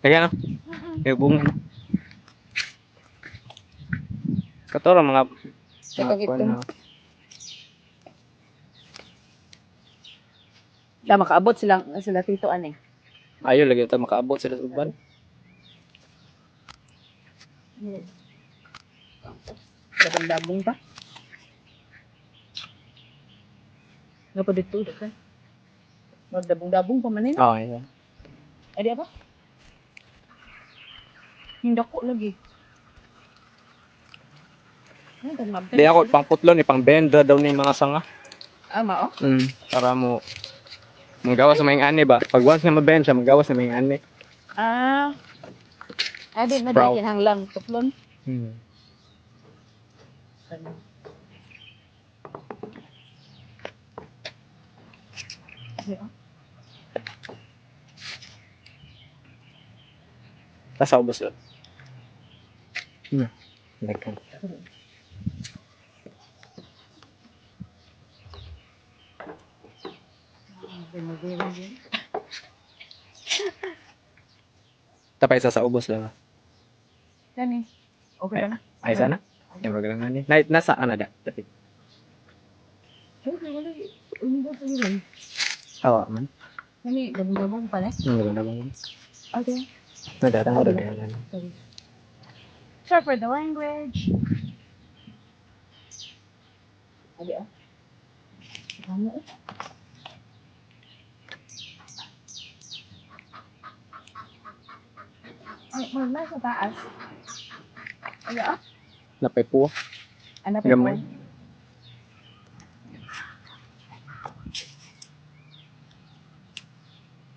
Kaya na. Kaya bunga. Katoro mga Ito, ito. kuwan na. Makaabot sila tito ani. Ayaw lagi ito makaabot sila sa uban. Dabong pa. Nga pa dito kan. Dabong pa man Oo, yeah. Adi apa? Hindi ko lagi. Di ako pang putlo ni pang benda daw ni mga sanga. Mao. Para mo magawas sa mga ani ba. Pag once nga mabenta, magawas sa mga ani. Adi na Sprout. dahil hanglang tuplon. Nasa ubos yun. Like, tapay sa ubos lang. Dani. Okay ka na? Ay sana. Yung magalang ani. Nasa ana da. Tapi. Awa man. Dani, dabong pala. Maganda bang. Okay. Nadatang ko yan. Sir, for the language. Adi Ano Ay, wala sa taas. Adi Napay po. Ano pa Gamay.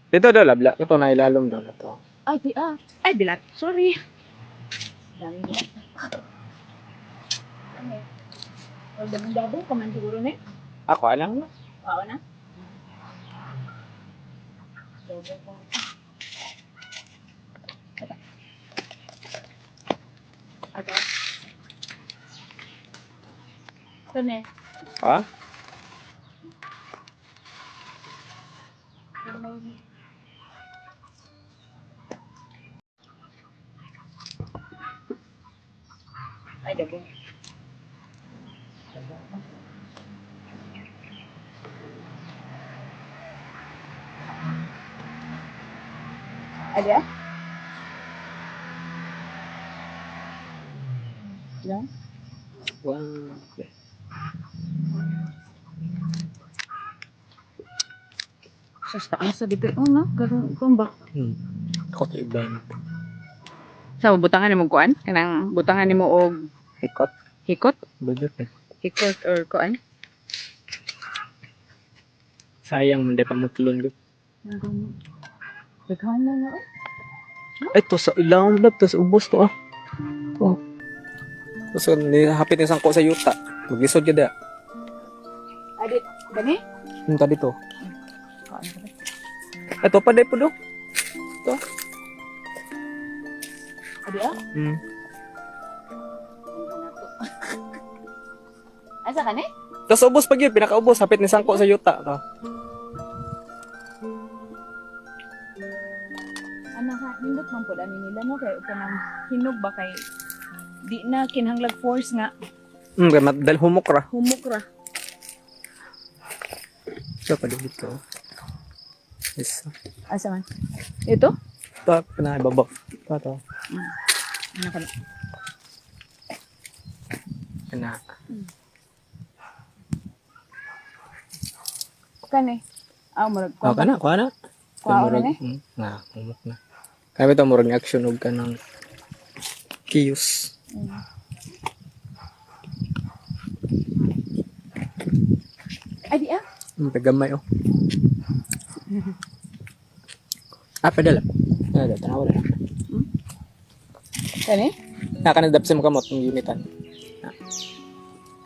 Dito daw labla. Ito na ilalom daw na to. Ay, bilat. Sorry. Daming bilat. Okay. Well, dabong pa man siguro na. Ako alam. Oo na. Dabong pa. Ito. Ito na. Ha? Ay, dabong. Ada? Yan? Wow. Sa taas sa dito. Oh, no? Kung ba? Ako sa iba. Sa butangan ni mo kuan? Kanang butangan ni mo og Hikot. hikot? Budot eh. Hikot or kuan? Sayang hindi pa mutulon ko. Daghan na na. Ay, to sa ilang lab. To sa ubos to ah. Oh. So, hapit yung sangko sa yuta. Maglisod ka da. Adit, gani? Punta dito. Kuan ka ba? Ito pa day po do. Ito. Adi Asa ka ni? To sa ubos pag yun. Pinakaubos. Hapit ni sangko sa yuta. To. Ano ka? Nindot man po ni nila no kay kanang hinog ba kay di na kinahanglag force nga Dahil humok ra. humok ra. Ito pa dito. Yes. Asa man? Ito? Ito. Pinakibaba. Ito. Ano ka na? Pina. Kani? Murag Oh, kana. Kuha na. Kuha na ni? Nga, humok na. Kaya ito murag action og ka ng kiyos. Adi Tagamay oh. Padala. Tanawa na. Kani? Nakanadapsin mo kamot ng unitan.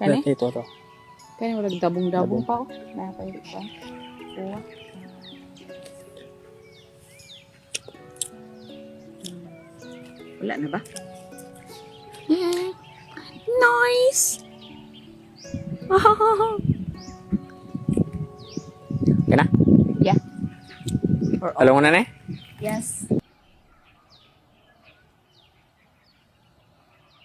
Kani? Ito to. Kani murag dabong-dabong pa oh. Na pa pa. Kuha. Wala na ba? Nice! Kaya na? Yeah. Alam mo na na eh? Yes.